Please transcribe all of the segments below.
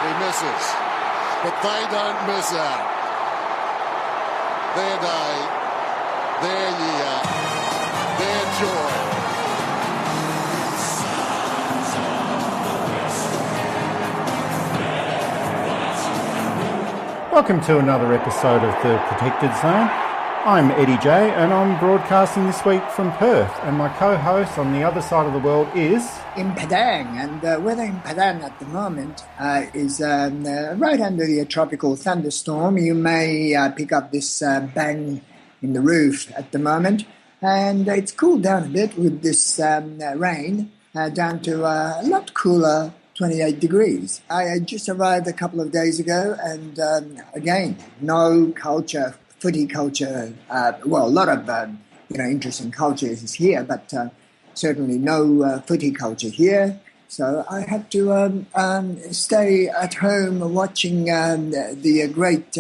He misses. But they don't miss out. Their day, their year, their joy. Welcome to another episode of The Protected Zone. I'm Eddie J and I'm broadcasting this week from Perth, and my co-host on the other side of the world is... in Padang, and weather in Padang at the moment is right under the tropical thunderstorm. You may pick up this bang in the roof at the moment, and it's cooled down a bit with this rain, down to a lot cooler, 28 degrees. I just arrived a couple of days ago, and again, no culture, footy culture. Well, a lot of interesting cultures is here, but certainly no footy culture here. So I had to stay at home watching the great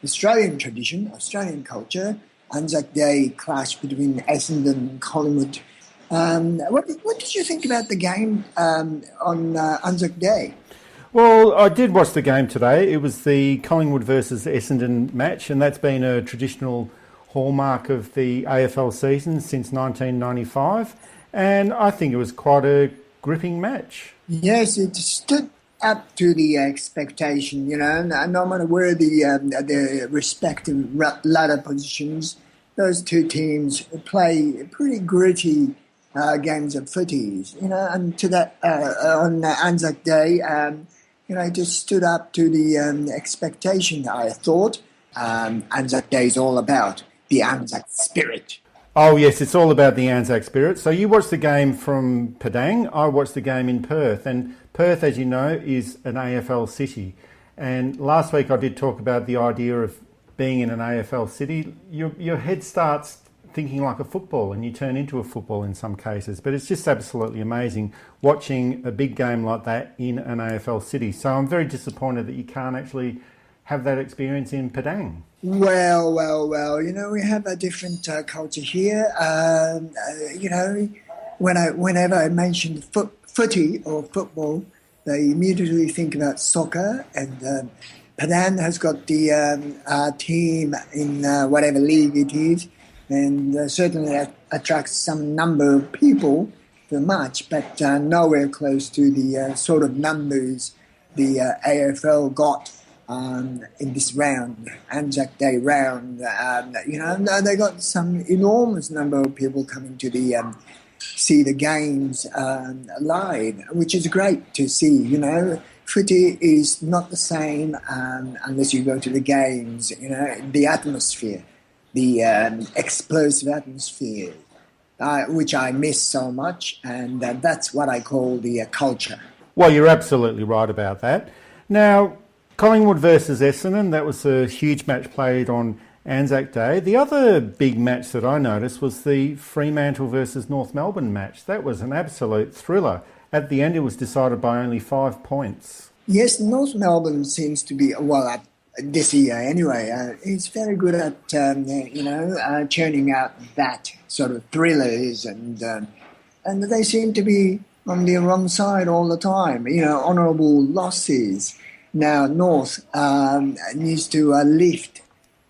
Australian tradition, Australian culture, ANZAC Day clash between Essendon and Collingwood. What did you think about the game on ANZAC Day? Well, I did watch the game today. It was the Collingwood versus Essendon match, and that's been a traditional hallmark of the AFL season since 1995, and I think it was quite a gripping match. Yes, it stood up to the expectation, no matter where the respective ladder positions, those two teams play pretty gritty games of footies, and to that on Anzac Day, it just stood up to the expectation, I thought. Anzac Day is all about the Anzac spirit. Oh yes, it's all about the Anzac spirit. So you watched the game from Padang, I watched the game in Perth, and Perth, as you know, is an AFL city. And last week I did talk about the idea of being in an AFL city. Your head starts thinking like a football, and you turn into a football in some cases. But it's just absolutely amazing watching a big game like that in an AFL city. So I'm very disappointed that you can't actually have that experience in Padang. Well, we have a different culture here. Whenever I mention footy or football, they immediately think about soccer, and Padang has got the team in whatever league it is, and certainly attracts some number of people for much, but nowhere close to the sort of numbers the AFL got in this round, Anzac Day round. They got some enormous number of people coming to see the games live, which is great to see. Footy is not the same unless you go to the games. The atmosphere, the explosive atmosphere, which I miss so much, and that's what I call the culture. Well, you're absolutely right about that. Now, Collingwood versus Essendon, that was a huge match played on Anzac Day. The other big match that I noticed was the Fremantle versus North Melbourne match. That was an absolute thriller. At the end, it was decided by only 5 points. Yes, North Melbourne seems to be, this year anyway, it's very good at, churning out that sort of thrillers, and they seem to be on the wrong side all the time, honourable losses. Now, North needs to lift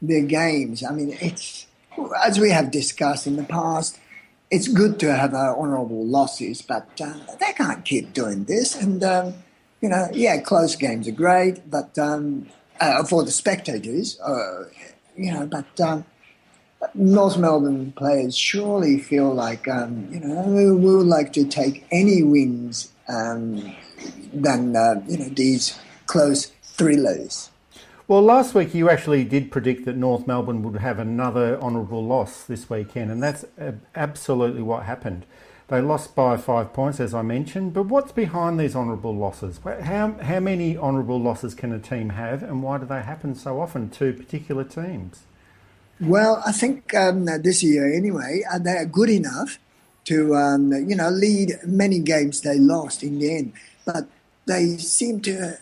their games. I mean, it's, as we have discussed in the past, it's good to have honourable losses, but they can't keep doing this. And, close games are great, but for the spectators, but North Melbourne players surely feel like, we would like to take any wins than, these close thrillers. Well, last week you actually did predict that North Melbourne would have another honourable loss this weekend, and that's absolutely what happened. They lost by 5 points, as I mentioned, but what's behind these honourable losses? How many honourable losses can a team have, and why do they happen so often to particular teams? Well, I think this year anyway, they're good enough to, lead many games they lost in the end, but they seem to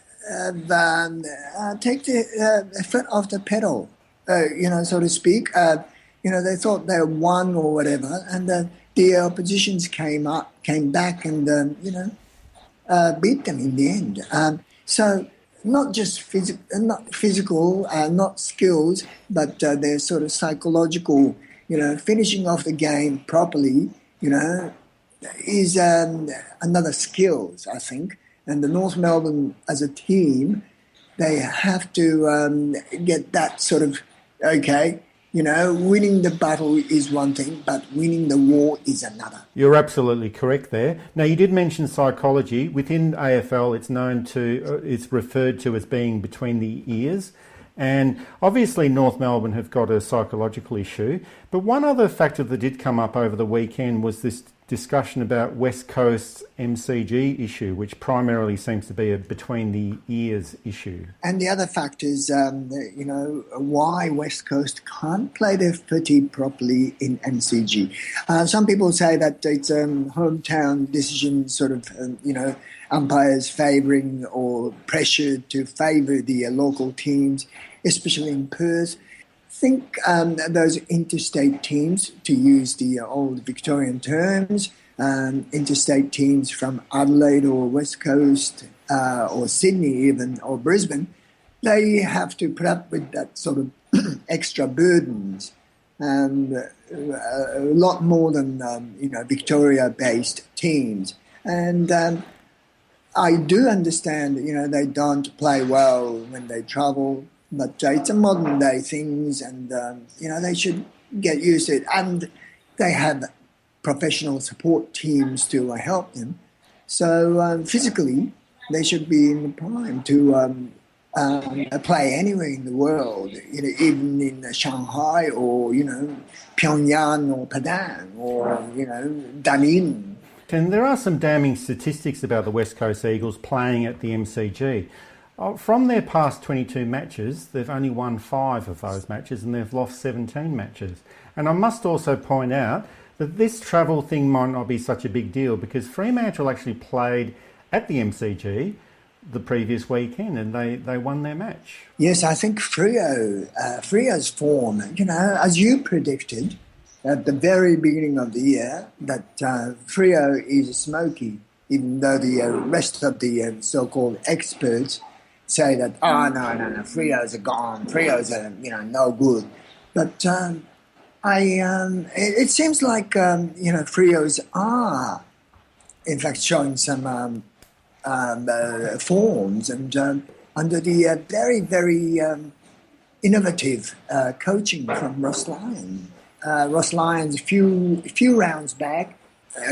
take the foot off the pedal, so to speak. They thought they won or whatever, and the oppositions came back and beat them in the end. So not just not physical, not skills, but their sort of psychological, finishing off the game properly, is another skills, I think. And the North Melbourne as a team, they have to get that sort of, winning the battle is one thing, but winning the war is another. You're absolutely correct there. Now, you did mention psychology. Within AFL, it's referred to as being between the ears. And obviously North Melbourne have got a psychological issue. But one other factor that did come up over the weekend was this discussion about West Coast's MCG issue, which primarily seems to be a between the ears issue. And the other factor is, why West Coast can't play their footy properly in MCG. Some people say that it's hometown decision, sort of, umpires favouring or pressured to favour the local teams, especially in Perth. Think those interstate teams, to use the old Victorian terms, interstate teams from Adelaide or West Coast or Sydney even, or Brisbane, they have to put up with that sort of extra burdens, a lot more than, Victoria-based teams. And I do understand, they don't play well when they travel, but it's a modern day things, and they should get used to it. And they have professional support teams to help them. So physically, they should be in the prime to play anywhere in the world, even in Shanghai or Pyongyang or Padang or Dunedin. And there are some damning statistics about the West Coast Eagles playing at the MCG. From their past 22 matches, they've only won 5 of those matches and they've lost 17 matches. And I must also point out that this travel thing might not be such a big deal, because Fremantle actually played at the MCG the previous weekend and they won their match. Yes, I think Freo's form, as you predicted at the very beginning of the year, that Freo is smoky, even though the rest of the so-called experts say that, no, Freo's are gone, Freo's are, no good. But it seems like, Freo's are, in fact, showing some forms, and under the very, very innovative coaching from Ross Lyon. Ross Lyons, a few rounds back,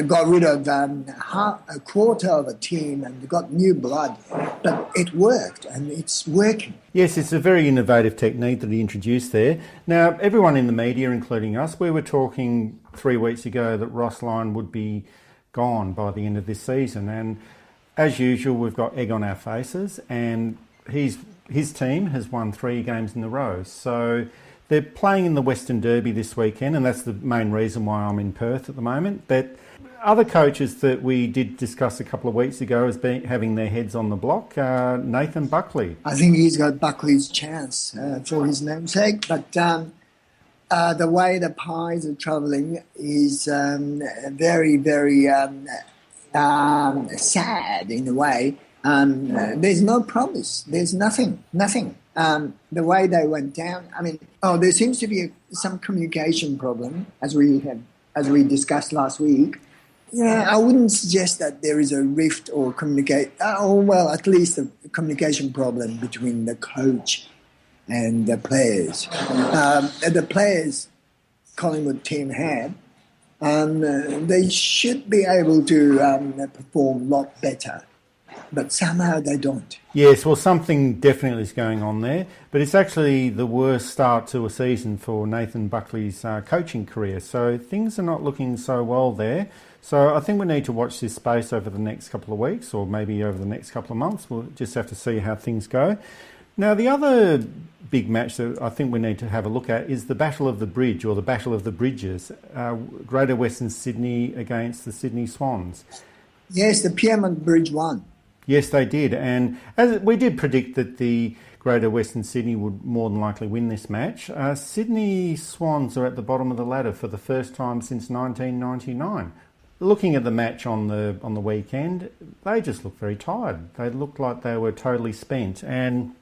got rid of a quarter of a team and got new blood, but it worked and it's working. Yes, it's a very innovative technique that he introduced there. Now, everyone in the media, including us, we were talking 3 weeks ago that Ross Lyon would be gone by the end of this season, and as usual, we've got egg on our faces, and his team has won 3 games in a row. So they're playing in the Western Derby this weekend, and that's the main reason why I'm in Perth at the moment. But other coaches that we did discuss a couple of weeks ago as having their heads on the block, Nathan Buckley. I think he's got Buckley's chance for his namesake, but the way the Pies are travelling is very, very sad in a way. There's no promise. There's nothing. The way they went down, there seems to be some communication problem, as we discussed last week. I wouldn't suggest that there is a rift or at least a communication problem between the coach and the players. The players Collingwood team had, they should be able to perform a lot better. But somehow they don't. Yes, well, something definitely is going on there. But it's actually the worst start to a season for Nathan Buckley's coaching career. So things are not looking so well there. So I think we need to watch this space over the next couple of weeks, or maybe over the next couple of months. We'll just have to see how things go. Now, the other big match that I think we need to have a look at is the Battle of the Bridge, or the Battle of the Bridges. Greater Western Sydney against the Sydney Swans. Yes, the Pyrmont Bridge won. Yes, they did. And as we did predict that the Greater Western Sydney would more than likely win this match, Sydney Swans are at the bottom of the ladder for the first time since 1999. looking at the match on the weekend, they just looked very tired. They looked like they were totally spent, and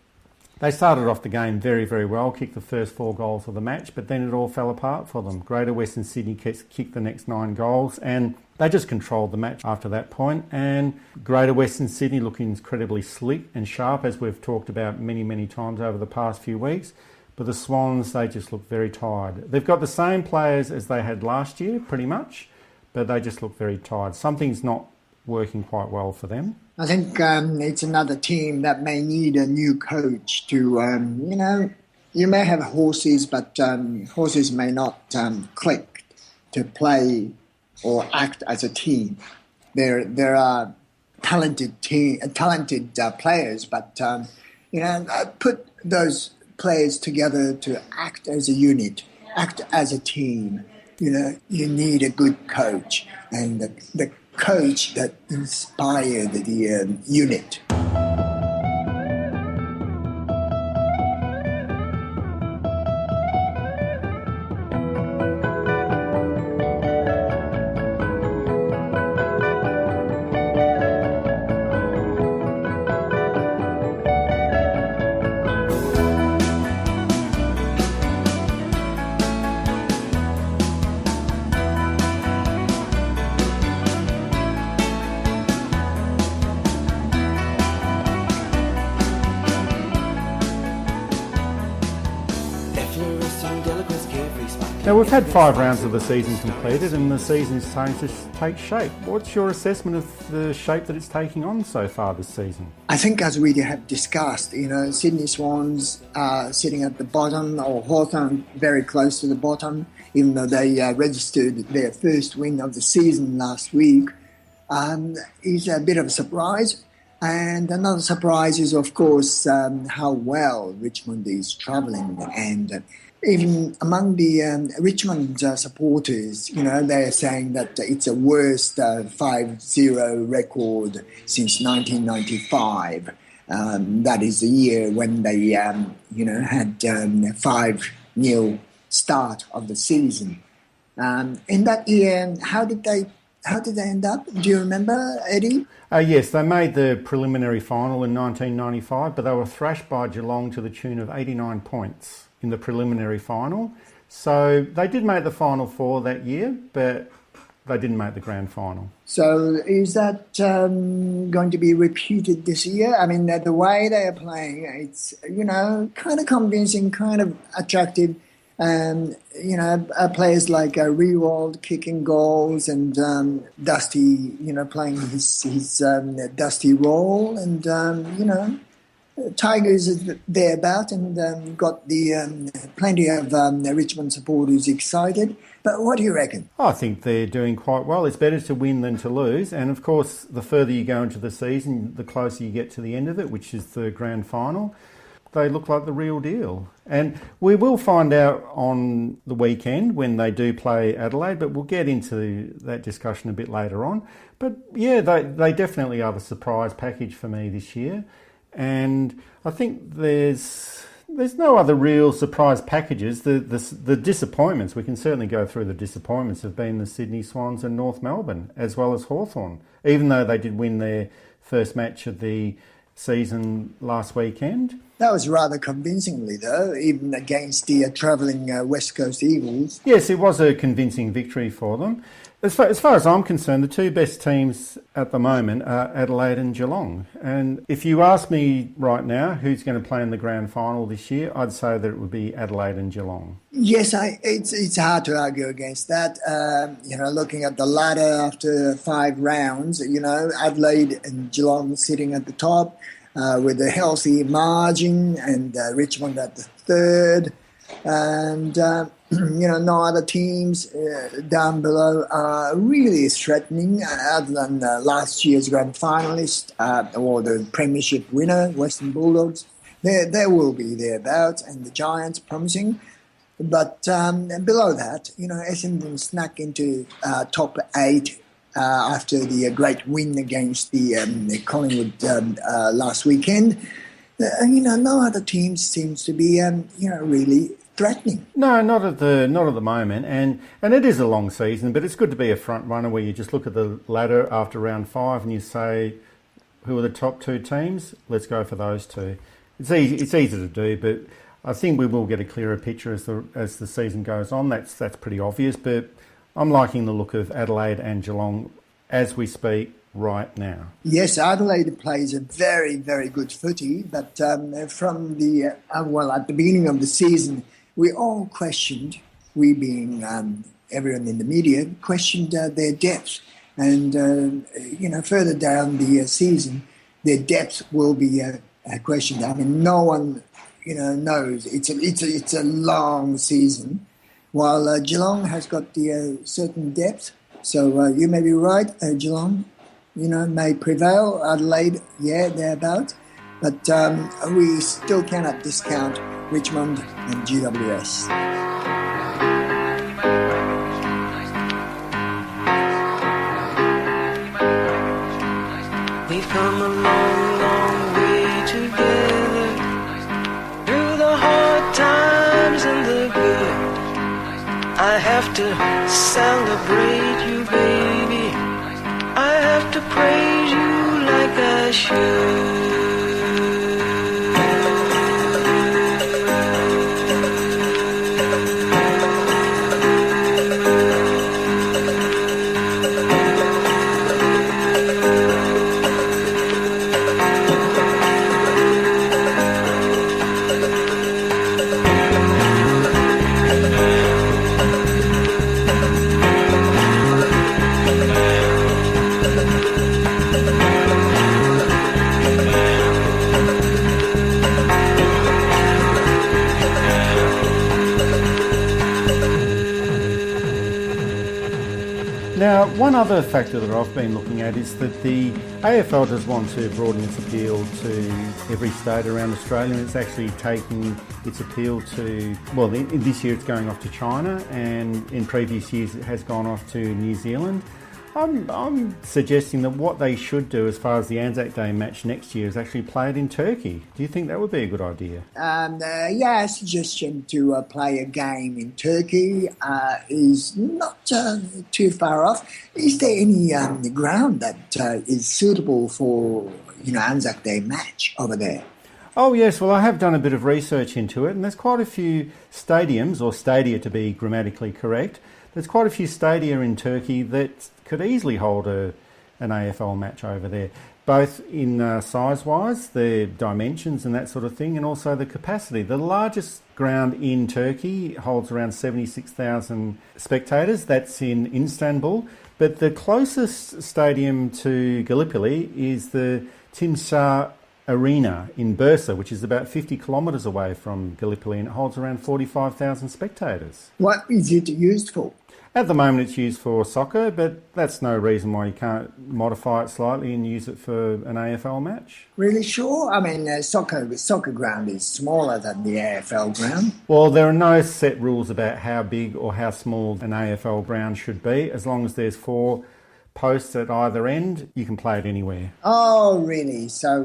they started off the game very, very well, kicked the first 4 goals of the match, but then it all fell apart for them. Greater Western Sydney kicked the next 9 goals, and they just controlled the match after that point. And Greater Western Sydney looking incredibly slick and sharp, as we've talked about many, many times over the past few weeks. But the Swans, they just look very tired. They've got the same players as they had last year, pretty much, but they just look very tired. Something's not working quite well for them. I think it's another team that may need a new coach to, you may have horses, but horses may not click to play or act as a team. There are talented players, but, put those players together to act as a unit, act as a team. You need a good coach, and the coach that inspired the unit. Now, we've had 5 rounds of the season completed and the season is starting to take shape. What's your assessment of the shape that it's taking on so far this season? I think, as we have discussed, Sydney Swans are sitting at the bottom, or Hawthorn very close to the bottom, even though they registered their first win of the season last week, is a bit of a surprise. And another surprise is, of course, how well Richmond is travelling. And even among the Richmond supporters, they're saying that it's a worst 5-0 record since 1995. That is the year when they, had 5-0 start of the season. In that year, how did they end up? Do you remember, Eddie? Yes, they made the preliminary final in 1995, but they were thrashed by Geelong to the tune of 89 points in the preliminary final. So they did make the Final Four that year, but they didn't make the grand final. So is that going to be repeated this year? I mean, the way they are playing, it's, kind of convincing, kind of attractive. Players like Rewald kicking goals and Dusty, playing his Dusty role, and Tigers is thereabout, and got the plenty of Richmond supporters excited. But what do you reckon? I think they're doing quite well. It's better to win than to lose, and of course, the further you go into the season, the closer you get to the end of it, which is the grand final. They look like the real deal. And we will find out on the weekend when they do play Adelaide, but we'll get into that discussion a bit later on. But yeah, they definitely are the surprise package for me this year. And I think there's no other real surprise packages. The disappointments, we can certainly go through the disappointments, have been the Sydney Swans and North Melbourne, as well as Hawthorn, even though they did win their first match of the season last weekend. That was rather convincingly, though, even against the travelling West Coast Eagles. Yes, it was a convincing victory for them. As far as I'm concerned, the 2 best teams at the moment are Adelaide and Geelong. And if you ask me right now who's going to play in the grand final this year, I'd say that it would be Adelaide and Geelong. Yes, it's hard to argue against that. Looking at the ladder after 5 rounds, Adelaide and Geelong sitting at the top with a healthy margin, and Richmond at the 3rd. And, no other teams down below are really threatening, other than last year's grand finalist or the premiership winner, Western Bulldogs. They will be thereabouts, and the Giants promising. But below that, Essendon snuck into top 8 after the great win against the Collingwood last weekend. No other teams seems to be, really threatening. No, not at the moment, and it is a long season, but it's good to be a front runner where you just look at the ladder after round 5 and you say, who are the top 2 teams? Let's go for those 2. It's easy to do, but I think we will get a clearer picture as the season goes on. That's pretty obvious, but I'm liking the look of Adelaide and Geelong as we speak right now. Yes, Adelaide plays a very, very good footy, but from the at the beginning of the season, we all questioned, we being everyone in the media, questioned their depth. And, further down the season, their depth will be questioned. I mean, no one, knows. It's a long season, while Geelong has got the certain depth. So you may be right, Geelong, may prevail. Adelaide, yeah, thereabouts. But we still cannot discount Richmond and GWS. We've come a long, long way together, through the hard times and the good. I have to celebrate you, baby. I have to praise you like I should. Now, one other factor that I've been looking at is that the AFL does want to broaden its appeal to every state around Australia, and it's actually taking its appeal to, well, in this year it's going off to China, and in previous years it has gone off to New Zealand. I'm suggesting that what they should do as far as the ANZAC Day match next year is actually play it in Turkey. Do you think that would be a good idea? A suggestion to play a game in Turkey is not too far off. Is there any ground that is suitable for ANZAC Day match over there? Oh yes, well I have done a bit of research into it, and there's quite a few stadiums, or stadia to be grammatically correct. There's quite a few stadia in Turkey that could easily hold an AFL match over there, both in size-wise, the dimensions and that sort of thing, and also the capacity. The largest ground in Turkey holds around 76,000 spectators. That's in Istanbul. But the closest stadium to Gallipoli is the Timsah Arena in Bursa, which is about 50 kilometres away from Gallipoli, and it holds around 45,000 spectators. What is it used for? At the moment it's used for soccer, but that's no reason why you can't modify it slightly and use it for an AFL match. Really sure? I mean, soccer ground is smaller than the AFL ground. Well, there are no set rules about how big or how small an AFL ground should be. As long as there's 4 posts at either end, you can play it anywhere. Oh, really? So,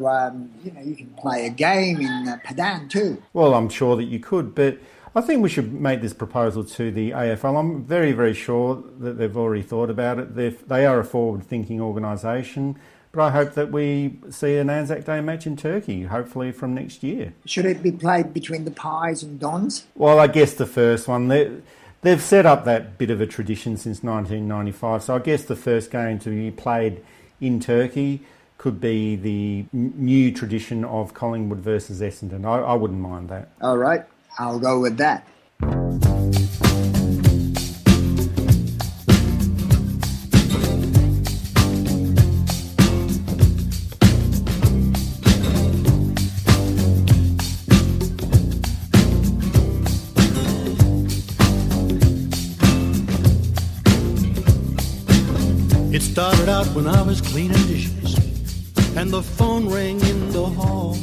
you can play a game in Padang too? Well, I'm sure that you could, but I think we should make this proposal to the AFL. I'm very, very sure that they've already thought about it. They are a forward-thinking organisation, but I hope that we see an ANZAC Day match in Turkey, hopefully from next year. Should it be played between the Pies and Dons? Well, I guess the first one. They've set up that bit of a tradition since 1995, so I guess the first game to be played in Turkey could be the new tradition of Collingwood versus Essendon. I wouldn't mind that. All right. I'll go with that. It started out when I was cleaning dishes and the phone rang in the hall.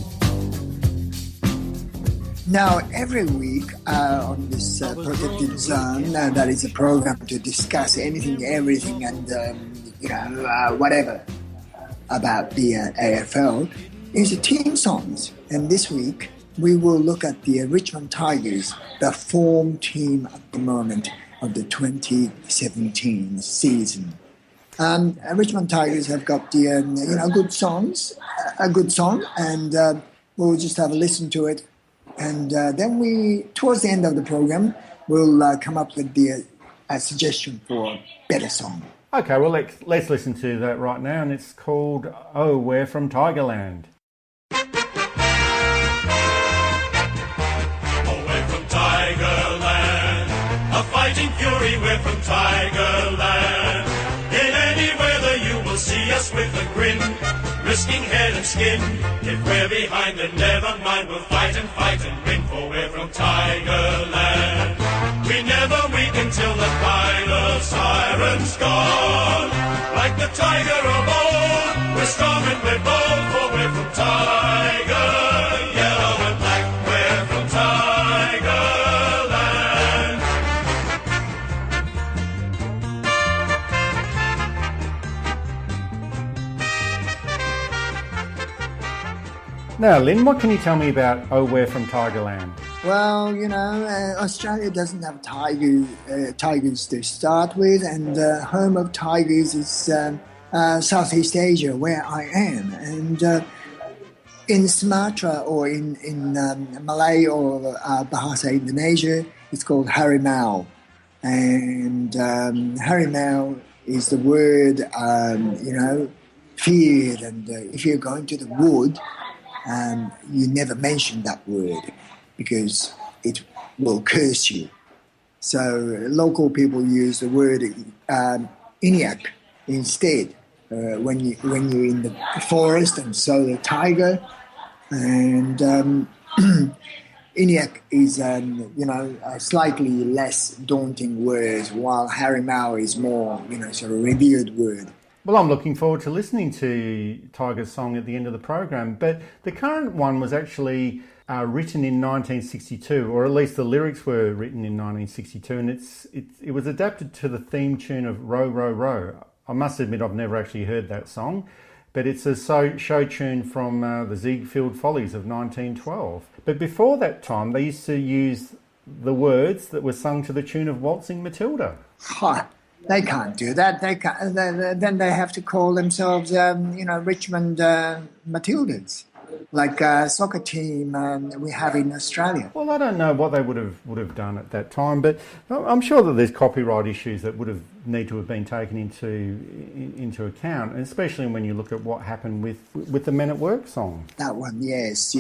Now, every week on this Protected Zone, that is a program to discuss anything, everything, and whatever about the AFL, is team songs. And this week, we will look at the Richmond Tigers, the form team at the moment of the 2017 season. Richmond Tigers have got the good songs, a good song, and we'll just have a listen to it. And then towards the end of the program, we'll come up with a suggestion for a better song. Okay, well, let's listen to that right now, and it's called Oh, We're from Tigerland. Oh, we're from Tigerland, a fighting fury, we're from Tigerland. In any weather you will see us with a grin, risking head and skin. If we're behind, then never mind, we'll fight and win, for we're from Tigerland. We never weaken till the final siren's gone. Like the tiger of old, we're strong and we're bold, for we're from Tiger. Yellow and black, we're from Tigerland. Now, Lynn, what can you tell me about Oh, We're from Tigerland? Well, Australia doesn't have tigers to start with, and home of tigers is Southeast Asia, where I am. And in Sumatra or in Malay or Bahasa Indonesia, it's called harimau. And harimau is the word, feared. And if you're going to the wood, you never mention that word, because it will curse you. So local people use the word iniak instead when you're in the forest and saw the tiger. And iniak is a slightly less daunting word, while harimau is more sort of revered word. Well, I'm looking forward to listening to Tiger's song at the end of the program, but the current one was actually written in 1962, or at least the lyrics were written in 1962, and it was adapted to the theme tune of Row, Row, Row. I must admit I've never actually heard that song, but it's a show tune from the Ziegfeld Follies of 1912. But before that time, they used to use the words that were sung to the tune of Waltzing Matilda. Ha! They can't do that. They can't. Then they have to call themselves, Richmond Matildas, like a soccer team we have in Australia. Well, I don't know what they would have done at that time, but I'm sure that there's copyright issues that need to have been taken into account, and especially when you look at what happened with the Men at Work song. That one, yes.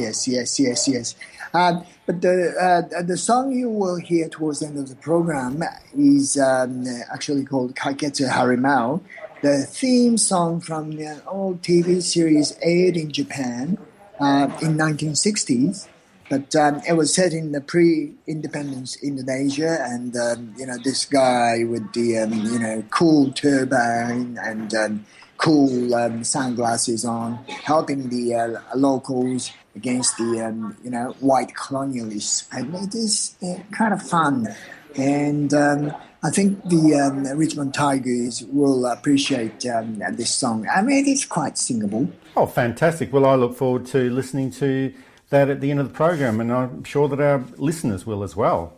But the song you will hear towards the end of the program is actually called Kaiketsu Harimau, the theme song from the old TV series aired in Japan in 1960s. But it was set in the pre-independence Indonesia, and this guy with the cool turban and cool sunglasses on, helping the locals against the white colonialists, and it is kind of fun. And I think the Richmond Tigers will appreciate this song. I mean, it's quite singable. Oh, fantastic! Well, I look forward to listening to that at the end of the program, and I'm sure that our listeners will as well.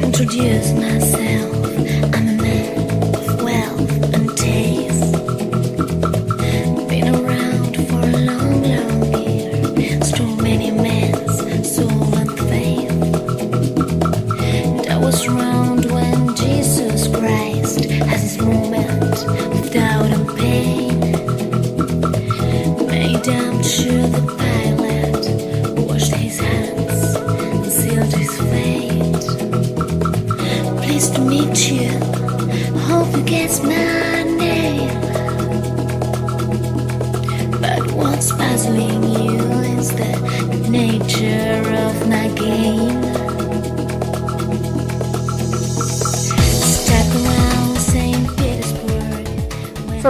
Introduce myself. I'm a man of wealth and taste. Been around for a long, long year. Stole many men's soul and faith. And I was around when Jesus Christ has his moment of doubt and pain. Made up sure the pilot washed his hands and sealed his fate. Pleased to meet you, hope you guess my name. But what's puzzling you is the nature of my game.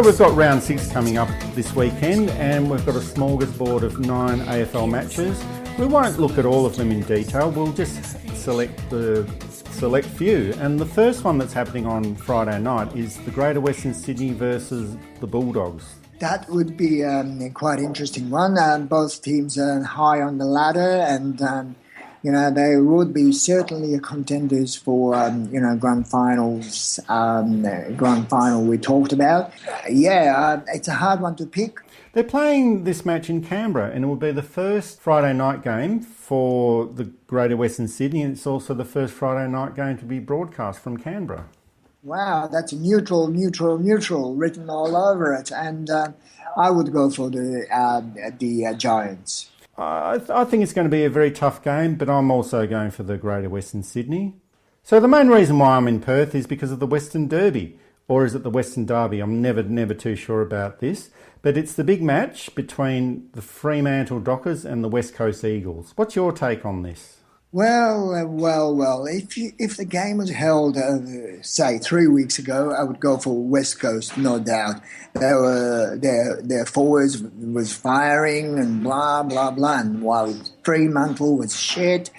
So we've got round 6 coming up this weekend, and we've got a smorgasbord of 9 AFL matches. We won't look at all of them in detail, we'll just select the select few. And the first one that's happening on Friday night is the Greater Western Sydney versus the Bulldogs. That would be quite interesting one. Both teams are high on the ladder, and they would be certainly contenders for grand finals. Grand final we talked about. It's a hard one to pick. They're playing this match in Canberra, and it will be the first Friday night game for the Greater Western Sydney, and it's also the first Friday night game to be broadcast from Canberra. Wow, that's neutral written all over it, and I would go for the Giants. I think it's going to be a very tough game, but I'm also going for the Greater Western Sydney. So the main reason why I'm in Perth is because of the Western Derby, or is it the Western Derby? I'm never too sure about this. But it's the big match between the Fremantle Dockers and the West Coast Eagles. What's your take on this? Well. If the game was held, say 3 weeks ago, I would go for West Coast, no doubt. Their forwards was firing and blah blah blah, and while Fremantle was shit,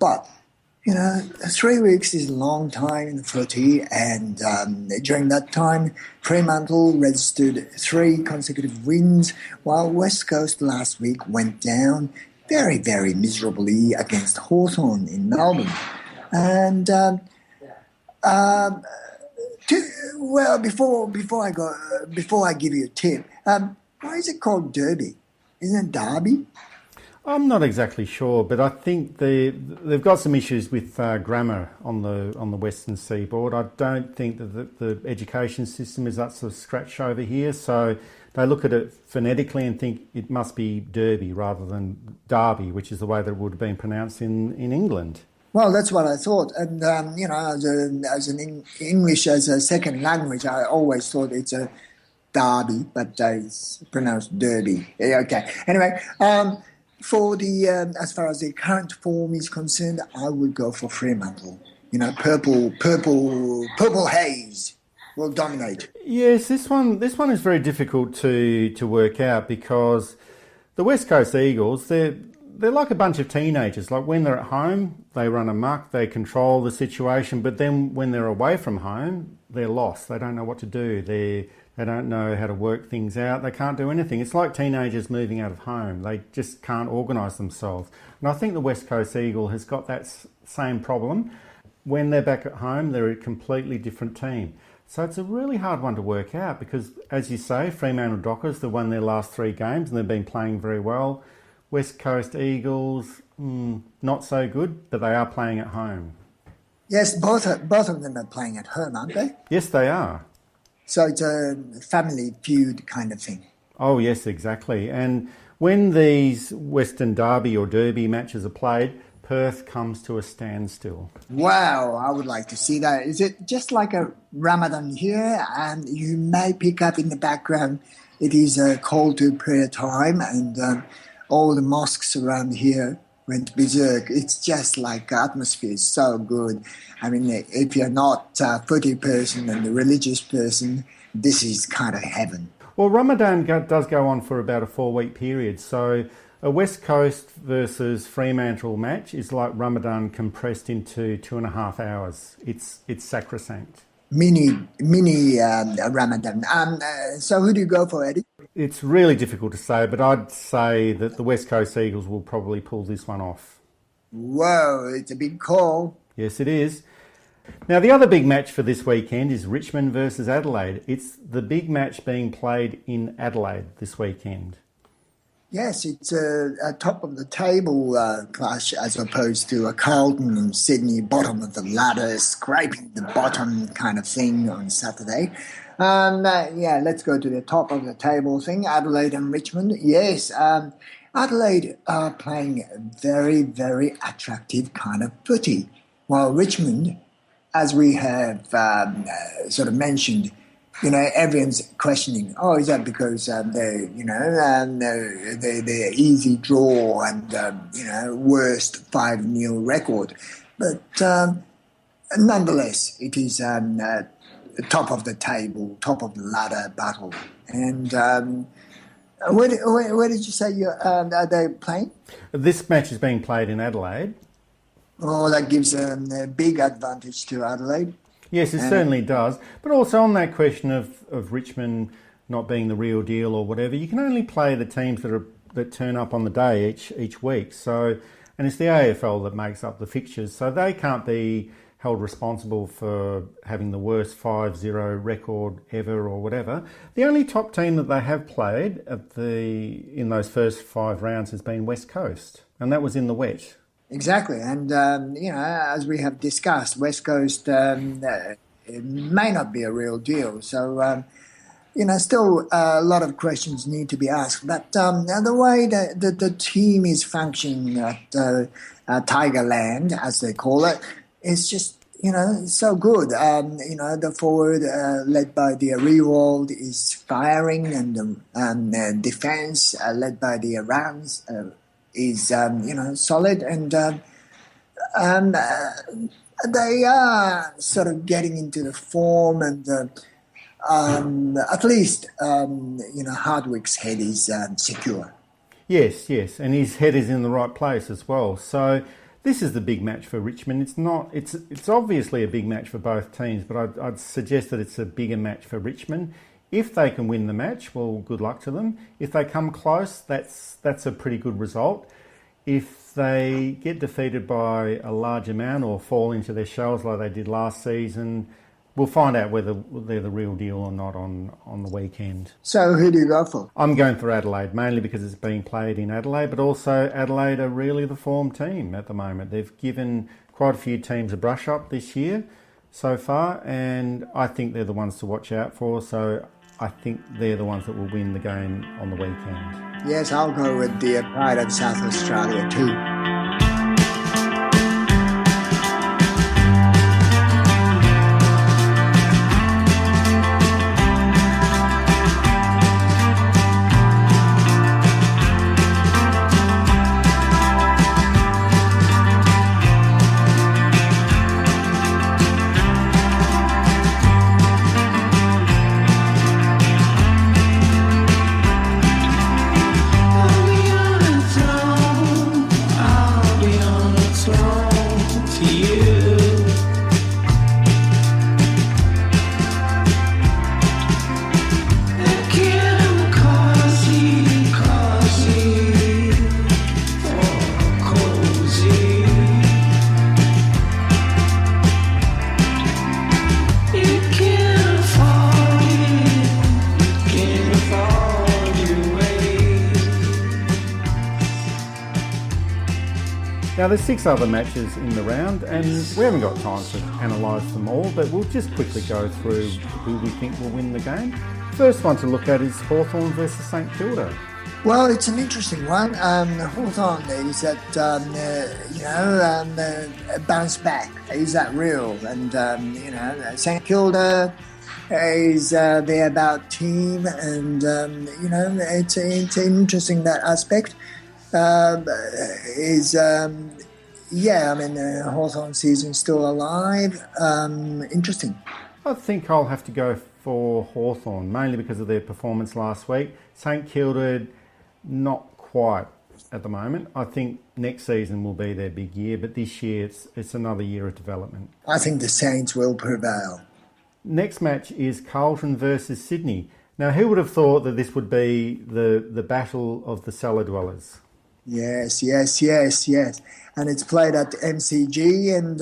but 3 weeks is a long time in the footy, and during that time, Fremantle registered 3 consecutive wins, while West Coast last week went down very, very miserably against Hawthorn in Melbourne. And before I give you a tip, why is it called Derby? Isn't it Derby? I'm not exactly sure, but I think they've got some issues with grammar on the Western Seaboard. I don't think that the education system is up to scratch over here, so they look at it phonetically and think it must be Derby rather than Derby, which is the way that it would have been pronounced in England. Well, that's what I thought, and English as a second language, I always thought it's a Derby, but it's pronounced Derby. Yeah, okay. Anyway. For the as far as the current form is concerned, I would go for Fremantle. Purple haze will dominate. Yes, this one is very difficult to work out because the West Coast Eagles, they're like a bunch of teenagers. Like when they're at home, they run amok, they control the situation, but then when they're away from home, they're lost. They don't know what to do. They don't know how to work things out. They can't do anything. It's like teenagers moving out of home. They just can't organise themselves. And I think the West Coast Eagle has got that same problem. When they're back at home, they're a completely different team. So it's a really hard one to work out because, as you say, Fremantle Dockers, they won their last 3 games and they've been playing very well. West Coast Eagles, not so good, but they are playing at home. Yes, both of them are playing at home, aren't they? Yes, they are. So it's a family feud kind of thing. Oh, yes, exactly. And when these Western Derby or Derby matches are played, Perth comes to a standstill. Wow, I would like to see that. Is it just like a Ramadan here? And you may pick up in the background, it is a call to prayer time, and all the mosques around here went berserk. It's just like atmosphere is so good. I mean, if you're not a footy person and a religious person, this is kind of heaven. Well, Ramadan does go on for about a 4-week period. So a West Coast versus Fremantle match is like Ramadan compressed into 2.5 hours. It's sacrosanct. Mini Ramadan. So who do you go for, Eddie? It's really difficult to say, but I'd say that the West Coast Eagles will probably pull this one off. Whoa, it's a big call. Yes, it is. Now, the other big match for this weekend is Richmond versus Adelaide. It's the big match being played in Adelaide this weekend. Yes, it's a top-of-the-table clash as opposed to a Carlton and Sydney bottom of the ladder, scraping the bottom kind of thing on Saturday. Let's go to the top-of-the-table thing, Adelaide and Richmond. Yes, Adelaide are playing very, very attractive kind of footy, while Richmond, as we have sort of mentioned, everyone's questioning, is that because they're easy draw and, worst 5-0 record. But nonetheless, it is top of the table, top of the ladder battle. And where did you say are they playing? This match is being played in Adelaide. Oh, that gives a big advantage to Adelaide. Yes, it certainly does. But also on that question of Richmond not being the real deal or whatever, you can only play the teams that turn up on the day each week. So, and it's the AFL that makes up the fixtures, so they can't be held responsible for having the worst 5-0 record ever or whatever. The only top team that they have played in those first 5 rounds has been West Coast, and that was in the wet. Exactly, and as we have discussed, West Coast it may not be a real deal. So, still a lot of questions need to be asked. But the way that the team is functioning at Tigerland, as they call it, is just so good. The forward led by the Rewald is firing, and the defense led by the Rams is solid, and they are sort of getting into the form, and at least Hardwick's head is secure. Yes, and his head is in the right place as well. So this is the big match for Richmond. It's obviously a big match for both teams, but I'd suggest that it's a bigger match for Richmond. If they can win the match, well, good luck to them. If they come close, that's a pretty good result. If they get defeated by a large amount or fall into their shells like they did last season, we'll find out whether they're the real deal or not on the weekend. So who do you go for? I'm going for Adelaide, mainly because it's being played in Adelaide, but also Adelaide are really the form team at the moment. They've given quite a few teams a brush up this year so far, and I think they're the ones to watch out for. So I think they're the ones that will win the game on the weekend. Yes, I'll go with the Pride of South Australia too. Now, there's 6 other matches in the round, and we haven't got time to analyse them all, but we'll just quickly go through who we think will win the game. First one to look at is Hawthorn versus St Kilda. Well, it's an interesting one. Hawthorn is that, bounce back. Is that real? And, St Kilda is they're about team, and, it's interesting that aspect. Hawthorn season's still alive. Interesting. I think I'll have to go for Hawthorn, mainly because of their performance last week. St Kilda, not quite at the moment. I think next season will be their big year, but this year it's another year of development. I think the Saints will prevail. Next match is Carlton versus Sydney. Now, who would have thought that this would be the battle of the cellar dwellers? Yes. And it's played at the MCG, and,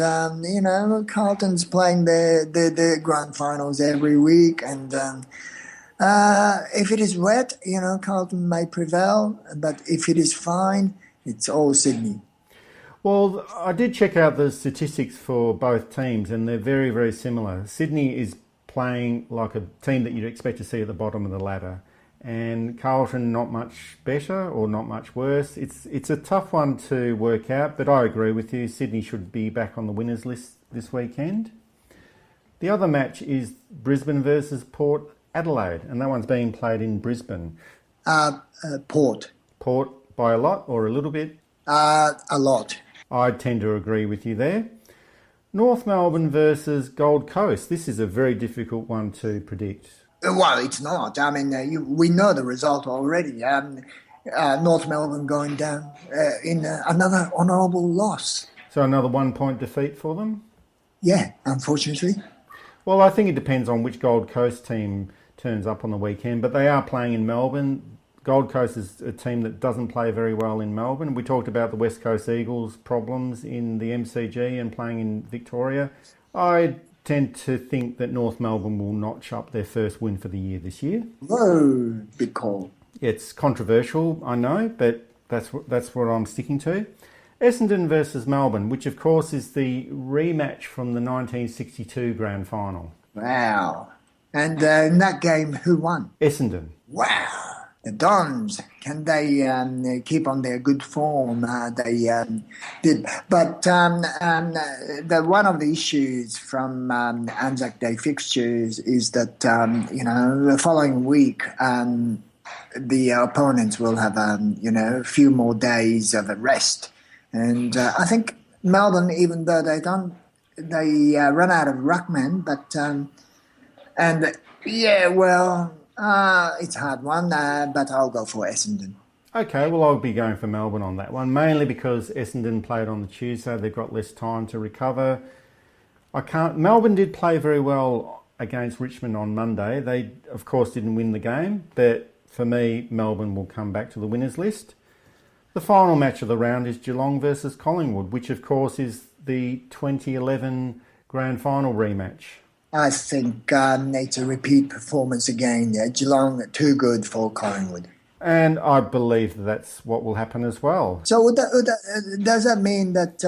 Carlton's playing the grand finals every week. And if it is wet, Carlton may prevail. But if it is fine, it's all Sydney. Well, I did check out the statistics for both teams, and they're very, very similar. Sydney is playing like a team that you'd expect to see at the bottom of the ladder. And Carlton not much better or not much worse. It's a tough one to work out, but I agree with you. Sydney should be back on the winners list this weekend. The other match is Brisbane versus Port Adelaide, and that one's being played in Brisbane. Port. Port by a lot or a little bit? A lot. I tend to agree with you there. North Melbourne versus Gold Coast. This is a very difficult one to predict. Well, it's not. I mean, we know the result already. North Melbourne going down in another honourable loss. So another 1 point defeat for them? Yeah, unfortunately. Well, I think it depends on which Gold Coast team turns up on the weekend, but they are playing in Melbourne. Gold Coast is a team that doesn't play very well in Melbourne. We talked about the West Coast Eagles' problems in the MCG and playing in Victoria. I tend to think that North Melbourne will notch up their first win for the year this year. Whoa, big call. It's controversial, I know, but that's what I'm sticking to. Essendon versus Melbourne, which of course is the rematch from the 1962 Grand Final. Wow. And in that game, who won? Essendon. Wow. The Dons, can they keep on their good form? They did. But one of the issues from ANZAC Day fixtures is that, the following week, the opponents will have, a few more days of a rest. And I think Melbourne, even though they run out of ruckman, but, it's a hard one, but I'll go for Essendon. Okay, well, I'll be going for Melbourne on that one, mainly because Essendon played on the Tuesday. They've got less time to recover. Melbourne did play very well against Richmond on Monday. They, of course, didn't win the game, but for me, Melbourne will come back to the winners list. The final match of the round is Geelong versus Collingwood, which, of course, is the 2011 Grand Final rematch. I think it's a repeat performance again. Geelong too good for Collingwood. And I believe that's what will happen as well. So does that mean that,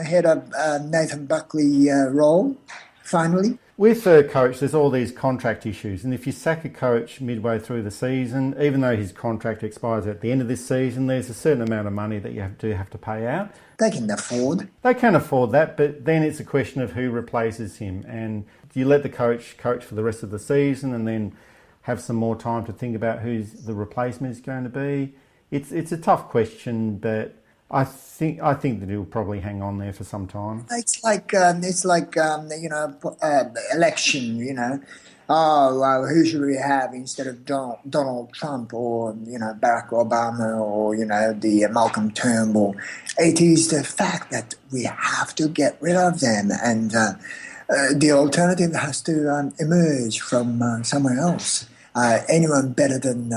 head of Nathan Buckley role, finally? With a coach, there's all these contract issues. And if you sack a coach midway through the season, even though his contract expires at the end of this season, there's a certain amount of money that you have to pay out. They can afford. They can afford that, but then it's a question of who replaces him. And do you let the coach for the rest of the season and then have some more time to think about who the replacement is going to be? It's a tough question, but I think that he'll probably hang on there for some time. It's like election. Oh, well, who should we have instead of Donald Trump or Barack Obama or the Malcolm Turnbull? It is the fact that we have to get rid of them, and the alternative has to emerge from somewhere else. Anyone better than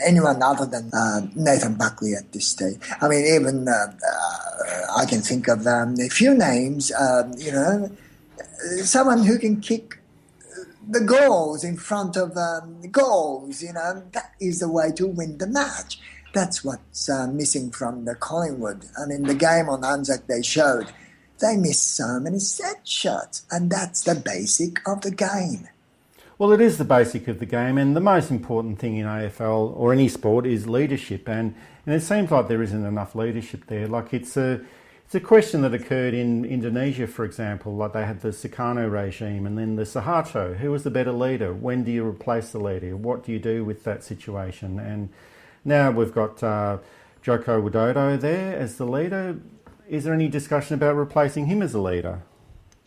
anyone other than Nathan Buckley at this stage. I mean, even I can think of a few names. Someone who can kick the goals in front of goals. That is the way to win the match. That's what's missing from the Collingwood. I mean, the game on ANZAC they showed they missed so many set shots, and that's the basic of the game. Well, it is the basic of the game, and the most important thing in AFL or any sport is leadership, and it seems like there isn't enough leadership there. Like it's a question that occurred in Indonesia, for example. Like they had the Sukarno regime and then the Suharto. Who was the better leader? When do you replace the leader? What do you do with that situation? And now we've got Joko Widodo there as the leader. Is there any discussion about replacing him as a leader?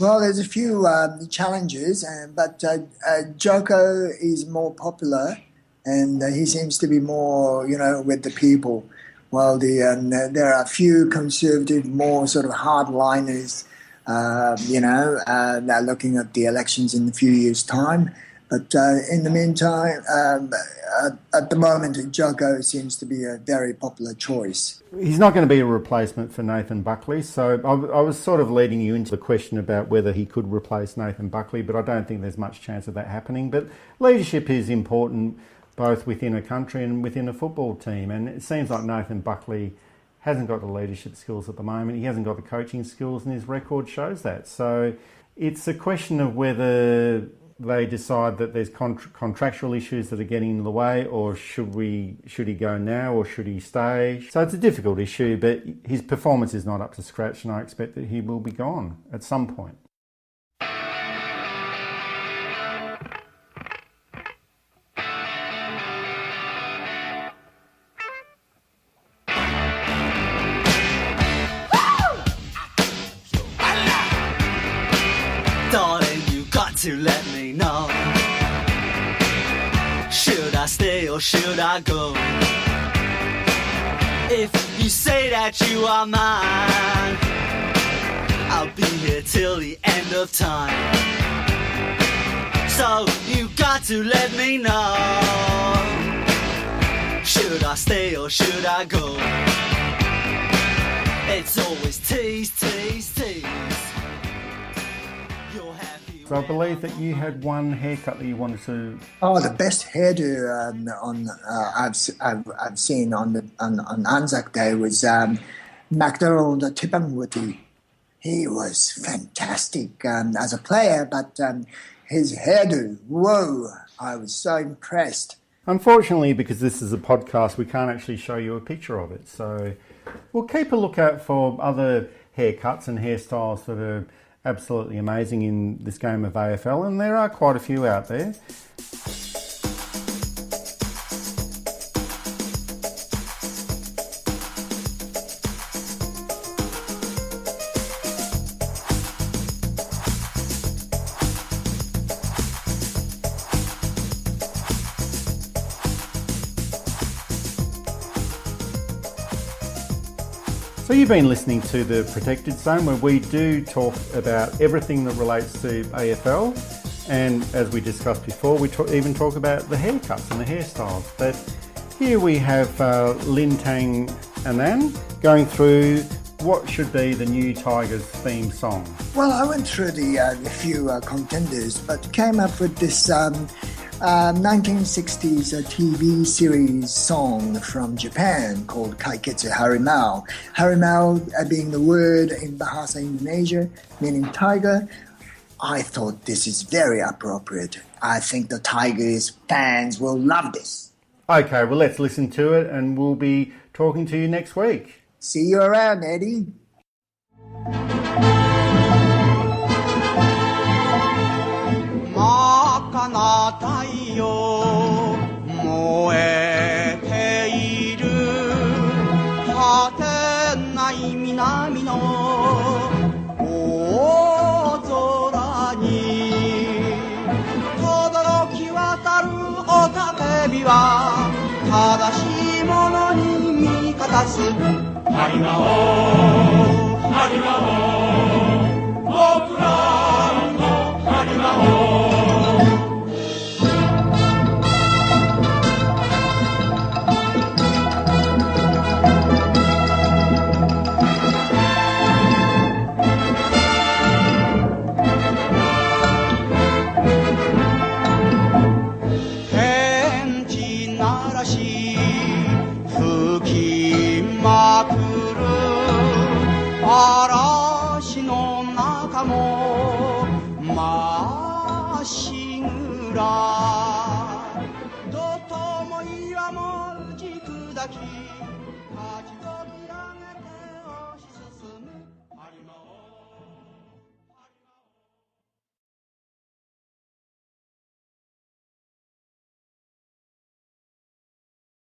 Well, there's a few challenges, but Joko is more popular, and he seems to be more, with the people. While there are a few conservative, more sort of hardliners, they're looking at the elections in a few years' time. But in the meantime, at the moment, Joko seems to be a very popular choice. He's not going to be a replacement for Nathan Buckley, so I was sort of leading you into the question about whether he could replace Nathan Buckley, but I don't think there's much chance of that happening. But leadership is important both within a country and within a football team, and it seems like Nathan Buckley hasn't got the leadership skills at the moment. He hasn't got the coaching skills, and his record shows that. So it's a question of whether they decide that there's contractual issues that are getting in the way, or should he go now or should he stay? So it's a difficult issue, but his performance is not up to scratch, and I expect that he will be gone at some point. to let me know. Should I stay or should I go? If you say that you are mine, I'll be here till the end of time. So you got to let me know. Should I stay or should I go? It's always tease, tease, tease. You're happy. So I believe that you had one haircut that you wanted to. Oh, the best hairdo I've seen on ANZAC Day was McDonald Tipungwuti. He was fantastic as a player, but his hairdo, whoa! I was so impressed. Unfortunately, because this is a podcast, we can't actually show you a picture of it. So we'll keep a lookout for other haircuts and hairstyles that are absolutely amazing in this game of AFL, and there are quite a few out there. So you've been listening to The Protected Zone, where we do talk about everything that relates to AFL, and as we discussed before, we even talk about the haircuts and the hairstyles. But here we have Lintang Anand going through what should be the new Tigers theme song. Well, I went through the few contenders, but came up with this 1960s TV series song from Japan called Kaiketsu Harimau. Harimau being the word in Bahasa Indonesia, meaning tiger. I thought this is very appropriate. I think the Tigers fans will love this. Okay, well, let's listen to it, and we'll be talking to you next week. See you around, Eddie. 真っ赤な太陽燃えている果てない南の大空に轟き渡る雄たけびは正しいものに味方すハリマオハリマオ僕らのハリマオ天地ならし吹きまくる嵐の中もまっしぐらどとも岩もじくだき